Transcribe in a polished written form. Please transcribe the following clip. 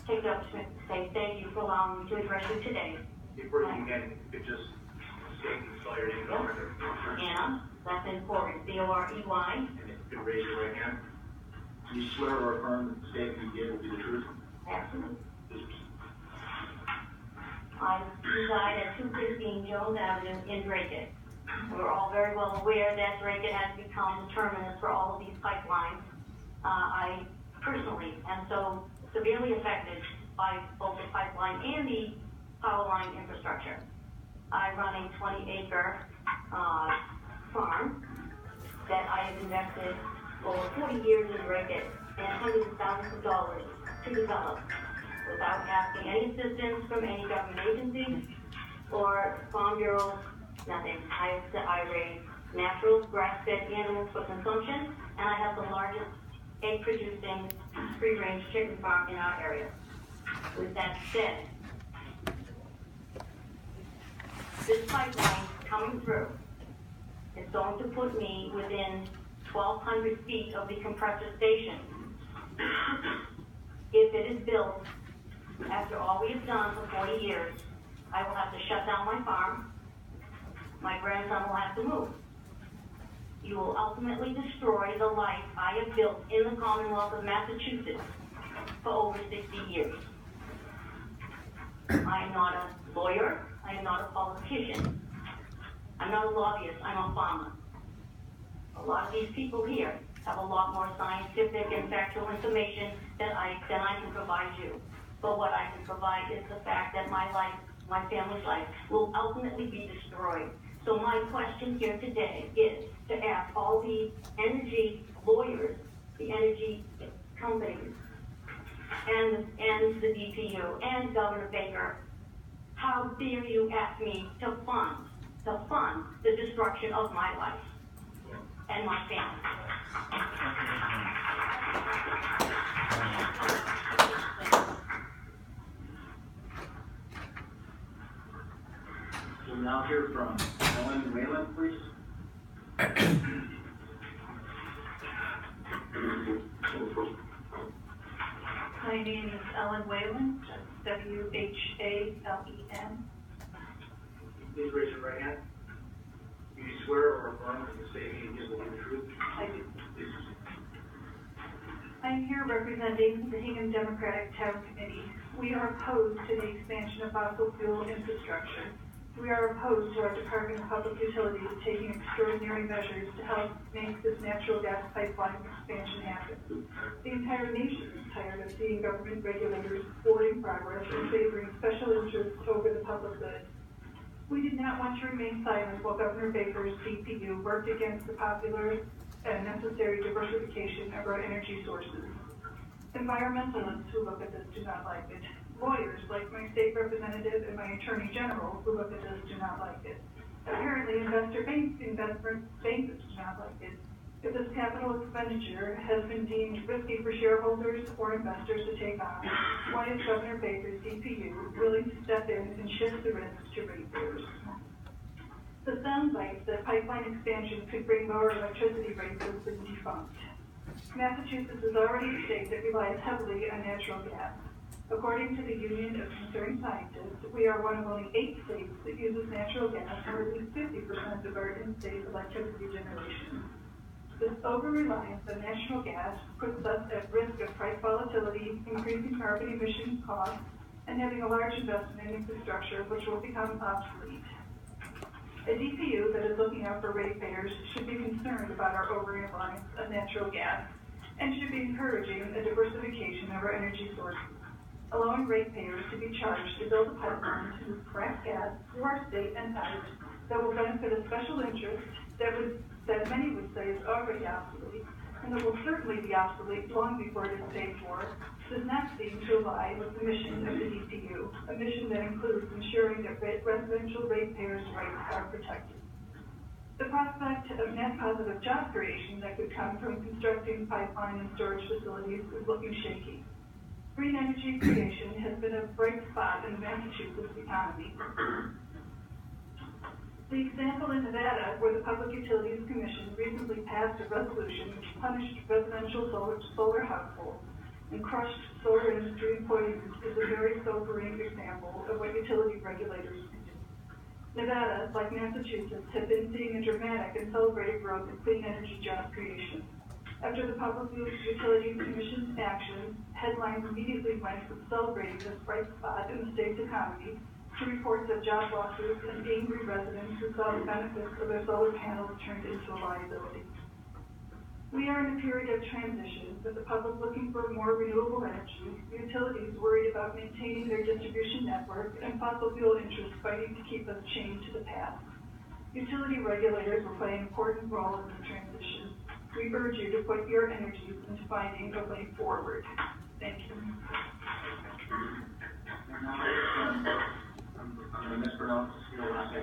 take the opportunity to say thank you for allowing me to address you today. Before you begin, you could just state and spell your name and number. Anna, that's important, B-O-R-E-Y. And if you could raise your right hand. Do you swear or affirm that the statement you give will be the truth? Absolutely. Please proceed. I reside at 215 Jones Avenue in Dracut. We're all very well aware that Dracut has become the terminus for all of these pipelines. I personally am so severely affected by both the pipeline and the power line infrastructure. I run a 20-acre farm that I have invested over 40 years in Dracut and hundreds of thousands of dollars to develop without asking any assistance from any government agency or farm bureau, nothing. I raise natural grass-fed animals for consumption, and I have the largest egg-producing free-range chicken farm in our area. With that said, this pipeline coming through is going to put me within 1,200 feet of the compressor station. If it is built, after all we have done for 40 years, I will have to shut down my farm. My grandson will have to move. You will ultimately destroy the life I have built in the Commonwealth of Massachusetts for over 60 years. I am not a lawyer. I am not a politician. I'm not a lobbyist. I'm a farmer. A lot of these people here have a lot more scientific and factual information than I can provide you. But what I can provide is the fact that my life, my family's life, will ultimately be destroyed. So my question here today is to ask all the energy lawyers, the energy companies, and the DPU, and Governor Baker, how dare you ask me to fund the destruction of my life and my family? We'll now hear from Ellen Whalen, please. My name is Ellen Whalen, W-H-A-L-E-N. Please raise your right hand. Do you swear or affirm that the statement you give will be the truth? I do. Please proceed. I'm here representing the Hingham Democratic Town Committee. We are opposed to the expansion of fossil fuel infrastructure. We are opposed to our Department of Public Utilities taking extraordinary measures to help make this natural gas pipeline expansion happen. The entire nation is tired of seeing government regulators thwarting progress and favoring special interests over the public good. We did not want to remain silent while Governor Baker's DPU worked against the popular and necessary diversification of our energy sources. Environmentalists who look at this do not like it. Lawyers, like my state representative and my attorney general, who look at this, do not like it. Apparently, investment bankers do not like it. If this capital expenditure has been deemed risky for shareholders or investors to take on, why is Governor Baker's DPU willing to step in and shift the risks to ratepayers? The soundbite that pipeline expansion could bring lower electricity rates has been debunked. Massachusetts is already a state that relies heavily on natural gas. According to the Union of Concerned Scientists, we are one of only 8 states that uses natural gas for at least 50% of our in-state electricity generation. This over-reliance on natural gas puts us at risk of price volatility, increasing carbon emission costs, and having a large investment in infrastructure which will become obsolete. A DPU that is looking out for ratepayers should be concerned about our over-reliance on natural gas and should be encouraging a diversification of our energy sources, allowing ratepayers to be charged to build a pipeline to move cracked gas through our state and out that will benefit a special interest that many would say is already obsolete, and that will certainly be obsolete long before it is paid for, does not seem to align with the mission of the DPU, a mission that includes ensuring that residential ratepayers' rights are protected. The prospect of net positive job creation that could come from constructing pipeline and storage facilities is looking shaky. Green energy creation has been a bright spot in the Massachusetts economy. The example in Nevada, where the Public Utilities Commission recently passed a resolution which punished residential solar households and crushed solar industry employees is a very sobering example of what utility regulators can do. Nevada, like Massachusetts, have been seeing a dramatic and celebrated growth in clean energy job creation. After the Public Utilities Commission's action, headlines immediately went from celebrating this bright spot in the state's economy to reports of job losses and angry residents who saw the benefits of their solar panels turned into a liability. We are in a period of transition, with the public looking for more renewable energy, utilities worried about maintaining their distribution network, and fossil fuel interests fighting to keep us chained to the past. Utility regulators will play an important role in this transition. We urge you to put your energies into finding a way forward. Thank you. I'm going to mispronounce your last name.